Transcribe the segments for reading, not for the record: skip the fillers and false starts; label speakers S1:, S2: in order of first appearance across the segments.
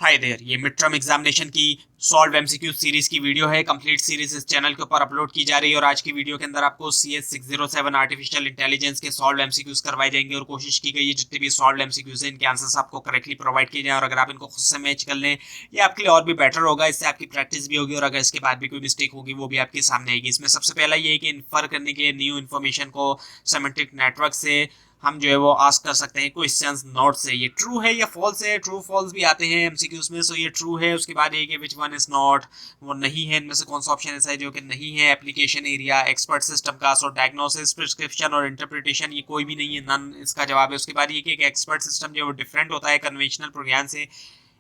S1: Hi there, ये mid term examination की solve MCQ series की वीडियो है। कंप्लीट सीरीज इस चैनल के ऊपर अपलोड की जा रही है और आज की वीडियो के अंदर आपको CS 607 आर्टिफिशियल इंटेलिजेंस के सॉल्व एमसीक्यूज करवाए जाएंगे और कोशिश की गई है जितने भी सॉल्व एमसीक्यूज हैं इनके आंसर्स आपको करेक्टली प्रोवाइड किए जाएं और अगर आप इनको खुद से मैच कर लें ये आपके लिए और भी बेटर होगा। इससे आपकी प्रैक्टिस भी होगी और अगर इसके बाद भी कोई मिस्टेक होगी वो भी आपके सामने आएगी। इसमें सबसे पहला ये है कि इन्फर करने के लिए न्यू इन्फॉर्मेशन को सेमेंटिक नेटवर्क से हम जो है वो आस्क कर सकते हैं क्वेश्चंस नोट से, ये ट्रू है या फॉल्स है। ट्रू फॉल्स भी आते हैं एमसीक्यूज में, सो ये ट्रू है। उसके बाद ये कि विच वन इज नॉट, वो नहीं है, इनमें से कौन सा ऑप्शन ऐसा है जो कि नहीं है। एप्लीकेशन एरिया, एक्सपर्ट सिस्टम का, सो डायग्नोसिस, प्रिस्क्रिप्शन और इंटरप्रिटेशन ये कोई भी नहीं है, नन इसका जवाब है। उसके बाद ये कि एक्सपर्ट सिस्टम जो है वो डिफरेंट होता है कन्वेंशनल प्रोग्राम से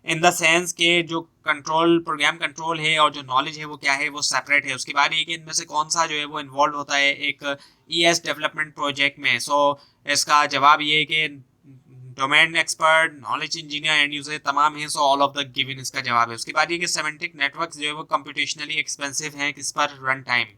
S1: इन द सेंस के जो कंट्रोल प्रोग्राम कंट्रोल है और जो नॉलेज है वो क्या है, वो सेपरेट है। उसके बाद ये कि इनमें से कौन सा जो है वो इन्वॉल्व होता है एक ES डेवलपमेंट प्रोजेक्ट में। सो इसका जवाब ये है कि domain expert, knowledge engineer, and user तमाम है। So all of the given इसका जवाब है। उसके बाद ये कि सेमेंटिक नेटवर्क जो है वो कंप्यूटेशनली एक्सपेंसिव हैं किस पर, रन टाइम।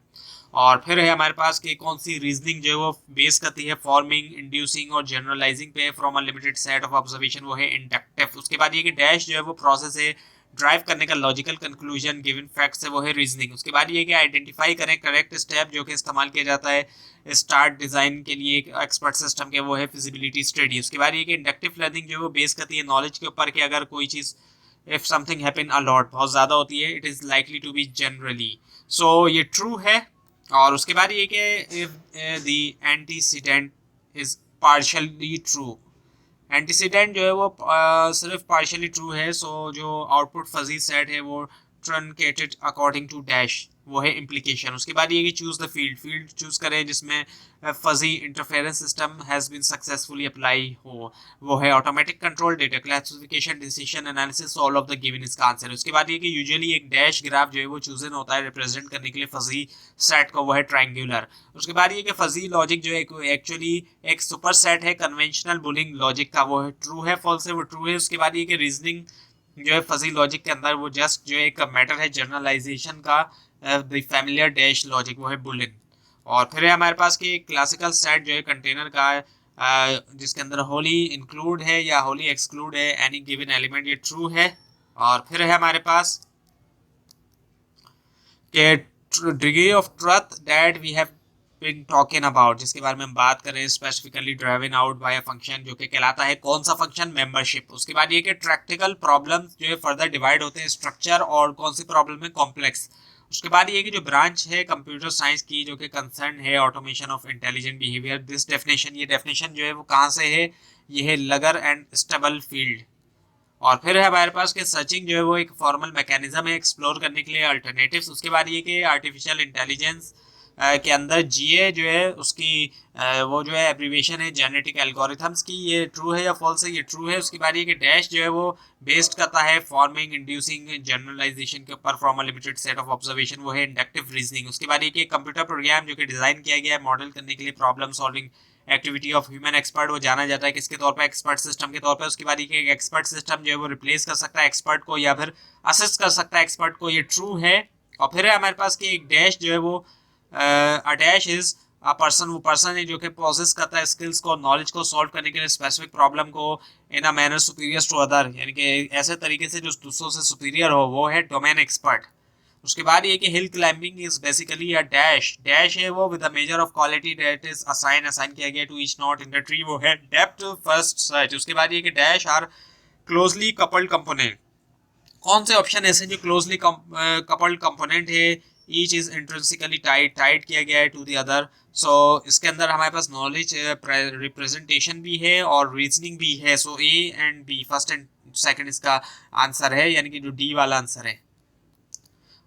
S1: और फिर है हमारे पास कि कौन सी रीजनिंग जो है वो बेस करती है फॉर्मिंग, इंड्यूसिंग और जनरलाइजिंग पे from a limited set of observation, वो है इंडक्टिव। उसके बाद ये कि डैश जो है वो प्रोसेस है ड्राइव करने का लॉजिकल कंक्लूजन गिवन फैक्ट्स है, वो है रीजनिंग। उसके बाद ये कि आइडेंटिफाई करें करेक्ट स्टेप जो कि इस्तेमाल किया जाता है स्टार्ट डिजाइन के लिए एक्सपर्ट सिस्टम के, वो है फिजिबिलिटी स्टडी। उसके बाद ये कि इंडक्टिव लर्निंग जो है वो बेस करती है नॉलेज के ऊपर कि अगर कोई चीज़ if something happen a lot, बहुत ज़्यादा होती है, it is likely to be generally. So ये ट्रू है। और उसके बाद ये कि if the antecedent is partially true, antecedent जो है वो सिर्फ पार्शियली ट्रू है। सो जो आउटपुट फजी सेट है वो ट्रंकेटेड अकॉर्डिंग टू डैश, वो है इम्प्लीकेशन। उसके बाद ये कि choose the field, field choose करें जिसमें fuzzy interference system has been successfully apply हो, वो है automatic control, data classification, decision analysis, all of the given इसका आंसर है। उसके बाद ये कि यूजुअली एक डैश ग्राफ जो है वो चूजन होता है रिप्रेजेंट करने के लिए फजी सेट को, वो है ट्रायंगुलर। उसके बाद ये कि फजी लॉजिक जो है एक्चुअली एक सुपर सेट है कन्वेंशनल बुलिंग लॉजिक का, वो है ट्रू है, फॉल्स है, वो ट्रू है। उसके बाद ये कि रीजनिंग जो है फजी लॉजिक के अंदर वो जस्ट जो एक मैटर है जनरलाइजेशन का, द फैमिलियर डैश लॉजिक, वो है बुलिन। और फिर है हमारे पास कि क्लासिकल सेट जो है कंटेनर का जिसके अंदर होली इंक्लूड है या होली एक्सक्लूड है एनी गिवन एलिमेंट, ये ट्रू है। और फिर है हमारे पास कि degree of truth that we have been talking about, जिसके बारे में हम बात करें specifically driven out by a function जो कि कहलाता है कौन सा फंक्शन, मेंबरशिप। उसके बाद ये कि प्रैक्टिकल प्रॉब्लम जो है फर्दर डिवाइड होते हैं स्ट्रक्चर और कौन सी प्रॉब्लम है, कॉम्प्लेक्स। उसके बाद ये कि जो ब्रांच है कंप्यूटर साइंस की जो कि कंसर्न है automation of intelligent behaviour, this definition, ये डेफिनेशन जो है वो कहाँ से है, ये है लगर एंड स्टेबल फील्ड। और फिर है हमारे पास कि सर्चिंग जो है वो एक फॉर्मल मैकेनिज्म है एक्सप्लोर करने के लिए अल्टरनेटिव्स। उसके बाद ये कि आर्टिफिशियल इंटेलिजेंस के अंदर GA जो है उसकी वो जो है एब्रीविएशन है जेनेटिक एल्गोरिथम्स की, ये ट्रू है या फॉल्स है, ये ट्रू है। उसके बाद ये कि डैश जो है वो बेस्ड करता है फॉर्मिंग, इंड्यूसिंग, जनरलाइजेशन के ऊपर from a limited set of observation, वो है इंडक्टिव रीजनिंग। उसके बाद ये कि कंप्यूटर प्रोग्राम जो कि डिजाइन किया गया है मॉडल करने के लिए problem solving activity of human expert, वो जाना जाता है किसके तौर पर, एक्सपर्ट सिस्टम के तौर पर। उसके बाद ये एक्सपर्ट सिस्टम जो है वो रिप्लेस कर सकता है एक्सपर्ट को या फिर असिस्ट कर सकता है एक्सपर्ट को, ये ट्रू है। और फिर है हमारे पास कि एक डैश जो है वो a dash is a person, वो पर्सन है जो कि प्रोसेस करता है स्किल्स को, नॉलेज को सॉल्व करने के लिए स्पेसिफिक प्रॉब्लम को in a manner superior to other, यानी कि ऐसे तरीके से जो दूसरों से सुपीरियर हो, वो है डोमेन एक्सपर्ट। उसके बाद ये कि hill climbing is basically a dash, dash है वो with a measure of quality that is assign किया गया to each node in the tree, वो है डेप्थ फर्स्ट सर्च। उसके बाद ये कि dash are closely coupled component, कौन से ऑप्शन ऐसे जो क्लोजली कपल्ड कंपोनेंट है, ईच इज इंट्रिंसिकली टाइड किया गया है टू द अदर। सो इसके अंदर हमारे पास नॉलेज रिप्रेजेंटेशन भी है और रीजनिंग भी है। सो A and B, first and second इसका आंसर है, यानी कि जो D वाला आंसर है।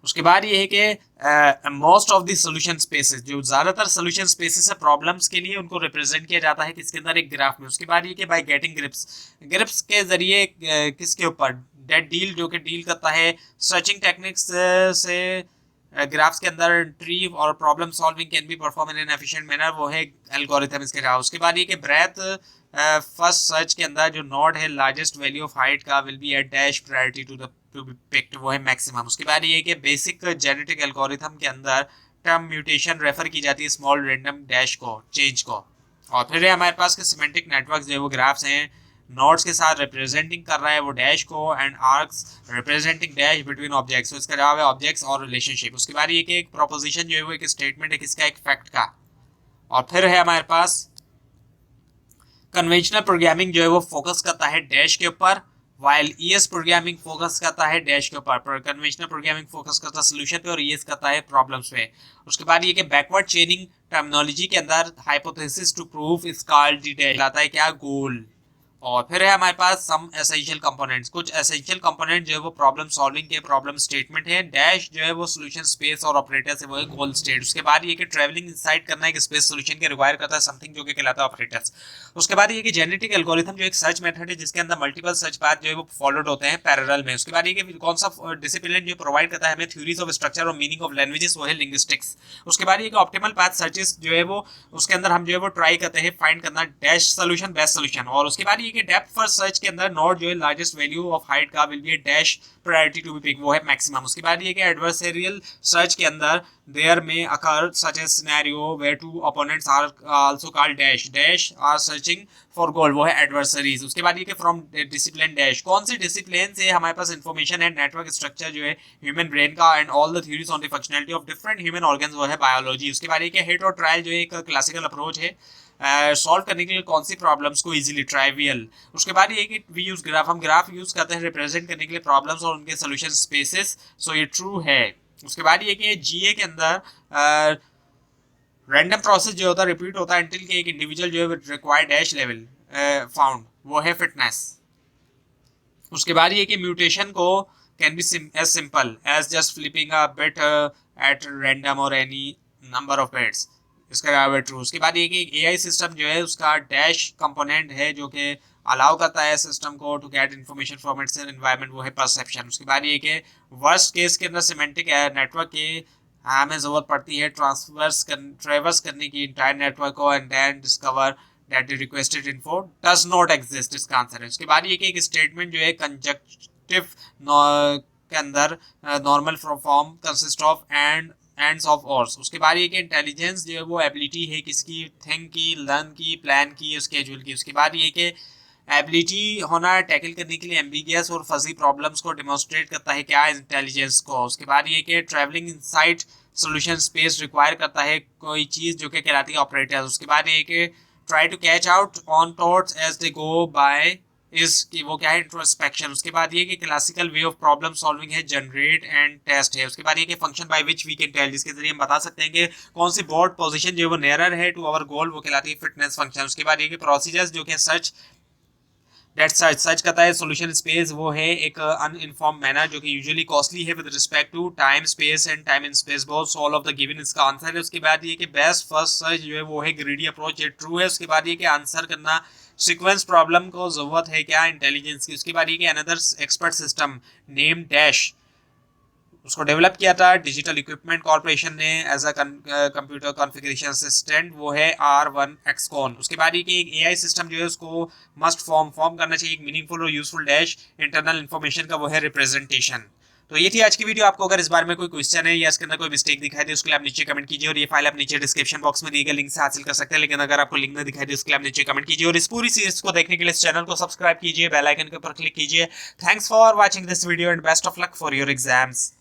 S1: उसके बाद ये है कि most of the solution spaces, जो ज्यादातर सॉल्यूशन स्पेसेस है प्रॉब्लम्स के लिए, उनको रिप्रेजेंट किया जाता है किसके अंदर, एक ग्राफ में। उसके बाद ये कि बाय गेटिंग ग्रिप्स, ग्रिप्स के जरिए किसके ऊपर, डेट डील जो कि डील करता है सर्चिंग टेक्निक्स से ग्राफ्स के अंदर ट्री और problem solving can be perform in an efficient manner, वो है एल्गोरिथम इसके अलावा। उसके बाद ये कि ब्रेथ फर्स्ट सर्च के अंदर जो नोड है लार्जेस्ट वैल्यू ऑफ हाइट का will be at dash priority to be picked, वो है मैक्सिमम। उसके बाद ये कि बेसिक जेनेटिक एल्गोरिथम के अंदर टर्म म्यूटेशन रेफर की जाती है स्मॉल रैंडम डैश को, चेंज को। और फिर है हमारे पास के सिमेंटिक नेटवर्क जो है वो ग्राफ्स हैं नोड्स के साथ रिप्रेजेंटिंग कर रहा है वो डैश को, and arcs representing dash between objects. तो इसका जवाब है ऑब्जेक्ट्स और रिलेशनशिप। उसके बाद ये कि एक प्रोपोजिशन जो है वो एक स्टेटमेंट है किसका, एक फैक्ट का। और फिर है हमारे पास कन्वेंशनल प्रोग्रामिंग जो है वो फोकस करता है डैश के ऊपर, वाइल ईएस प्रोग्रामिंग फोकस करता है डैश के ऊपर। कन्वेंशनल प्रोग्रामिंग फोकस करता है सोल्यूशन पे और ईएस करता है प्रॉब्लम्स पे। उसके बाद ये कि बैकवर्ड चेनिंग टर्मिनोलॉजी के अंदर hypothesis to prove is called the dash, आता है क्या, गोल। और फिर है हमारे पास सम एसेंशियल कंपोनेंट्स, कुछ एसेंशियल कंपोनेंट जो है वो प्रॉब्लम सॉल्विंग के प्रॉब्लम स्टेटमेंट है। डैश जो है वो सोल्यूशन स्पेस और ऑपरेटर्स है वो है गोल स्टेट। उसके बाद ये कि ट्रैवलिंग इनसाइड करना एक स्पेस सोल्यूशन के रिक्वायर करता है समथिंग जो कि कहलाता है ऑपरेटर्स। उसके बाद ये कि जेनेटिक एल्गोरिथम जो एक सर्च मेथड है जिसके अंदर मल्टीपल सर्च पाथ जो है वो फॉलोड होते हैं पैरेलल में। उसके बाद ये कि कौन सा डिसिप्लिन जो प्रोवाइड करता है हमें थ्योरीज ऑफ स्ट्रक्चर और मीनिंग ऑफ लैंग्वेजेस, वो है लिंग्विस्टिक्स। उसके बाद ये कि ऑप्टिमल पाथ सर्चेस जो है वो उसके अंदर हम जो है वो ट्राई करते हैं फाइंड करना डैश सोल्यूशन बेस्ट सोल्यूशन। और उसके बाद ये कि डेप्थ फर्स्ट सर्च के अंदर नोड जो है लार्जेस्ट वैल्यू ऑफ हाइट का will be a dash priority to be pick, वो है मैक्सिमम। उसके बाद ये कि एडवर्सरियल सर्च के अंदर देयर में occur such a scenario where two opponents are also called dash, dash are searching for goal, वो है एडवर्सरीज। उसके बाद ये कि फ्रॉम डिसिप्लिन डैश, कौन से डिसिप्लिन से हमारे पास इंफॉर्मेशन है नेटवर्क स्ट्रक्चर जो है ह्यूमन ब्रेन का and all the theories on the functionality of different human organs, वो है बायोलॉजी। उसके बाद ये कि हिट और ट्रायल जो है एक क्लासिकल अप्रोच है सॉल्व करने के लिए कौन सी प्रॉब्लम्स को इजीली, ट्राइवियल। उसके बाद ये कि वी यूज ग्राफ, हम ग्राफ यूज करते हैं रिप्रेजेंट करने के लिए प्रॉब्लम्स और उनके सॉल्यूशन स्पेसेस, सो ये ट्रू है। उसके बाद ये कि जीए के अंदर रैंडम प्रोसेस जो होता है रिपीट होता है अंटिल के एक इंडिविजुअल जो है रिक्वायर्ड डैश लेवल फाउंड, वो है फिटनेस। उसके बाद ये कि म्यूटेशन को can be as simple as just flipping a bit at random और एनी नंबर ऑफ बिट्स, इसका जवाब है ट्रू। उसके बाद ये कि एआई सिस्टम जो है उसका डैश कंपोनेंट है जो कि अलाउ करता है सिस्टम को to get information from its environment, वो है परसेप्शन। उसके बाद ये कि वर्स्ट केस के अंदर सिमेंटिक नेटवर्क के हमें जरूरत पड़ती है ट्रैवर्स करने की इंटायर नेटवर्क को and then discover that the requested info does not exist, इसका आंसर है। उसके बाद ये कि एक स्टेटमेंट जो है कंजक्टिव के अंदर normal form consist of ands of ors. उसके बाद ये कि इंटेलिजेंस जो है वो एबिलिटी है किसकी, थिंक की, लर्न की, प्लान की, स्केड्यूल की। उसके बाद ये कि एबिलिटी होना टैकल करने के लिए एम्बिगियस और फजी प्रॉब्लम्स को डेमोन्स्ट्रेट करता है क्या, इंटेलिजेंस को। उसके बाद ये कि travelling inside solution space require करता है कोई चीज़ जो कि कहलाती है ऑपरेटर्स। उसके बाद ये कि try to catch out on thoughts as they go by इस कि वो क्या है, इंट्रोस्पेक्शन। उसके बाद ये कि classical way of problem solving है जनरेट एंड टेस्ट है। उसके बाद ये कि function by which we can tell, जिसके जरिए हम बता सकते हैं कि कौन सी बोर्ड पोजीशन जो है वो नियरर है टू आवर गोल, वो कहलाती है फिटनेस फंक्शन। उसके बाद ये कि प्रोसीजर्स जो कि सर्च दैट सर्च करता है सोल्यूशन स्पेस, वो है एक अनइनफॉर्म मैनर जो कि यूजुअली कॉस्टली है with respect to time space and time in space, बहुत सॉल्व ऑफ द गिवन इसका आंसर है। उसके बाद ये कि बेस्ट फर्स्ट सर्च जो है वो है ग्रीडी अप्रोच, ये ट्रू है। उसके बाद ये कि आंसर करना सीक्वेंस प्रॉब्लम को जरूरत है क्या, इंटेलिजेंस की। उसके बाद ये कि another expert system name dash, उसको डेवलप किया था डिजिटल इक्विपमेंट कॉर्पोरेशन ने as a computer configuration assistant, वो है R1 XCON। उसके बाद ये कि एक एआई सिस्टम जो है उसको मस्ट फॉर्म करना चाहिए एक मीनिंगफुल और यूजफुल डैश इंटरनल इन्फॉर्मेशन का, वो है रिप्रेजेंटेशन। तो ये थी आज की वीडियो। आपको अगर इस बारे में कोई क्वेश्चन है या इसके अंदर कोई मिस्टेक दिखाई दे उसके लिए आप नीचे कमेंट कीजिए, और ये फाइल आप नीचे डिस्क्रिप्शन बॉक्स में दिए गए लिंक से हासिल कर सकते हैं। लेकिन अगर आपको लिंक न दिखाई दे उसके लिए आप नीचे कमेंट कीजिए, और इस पूरी सीरीज को देखने के लिए इस चैनल को सब्सक्राइब कीजिए, बेल आइकन के ऊपर क्लिक कीजिए। Thanks for watching this video and best of luck for your exams.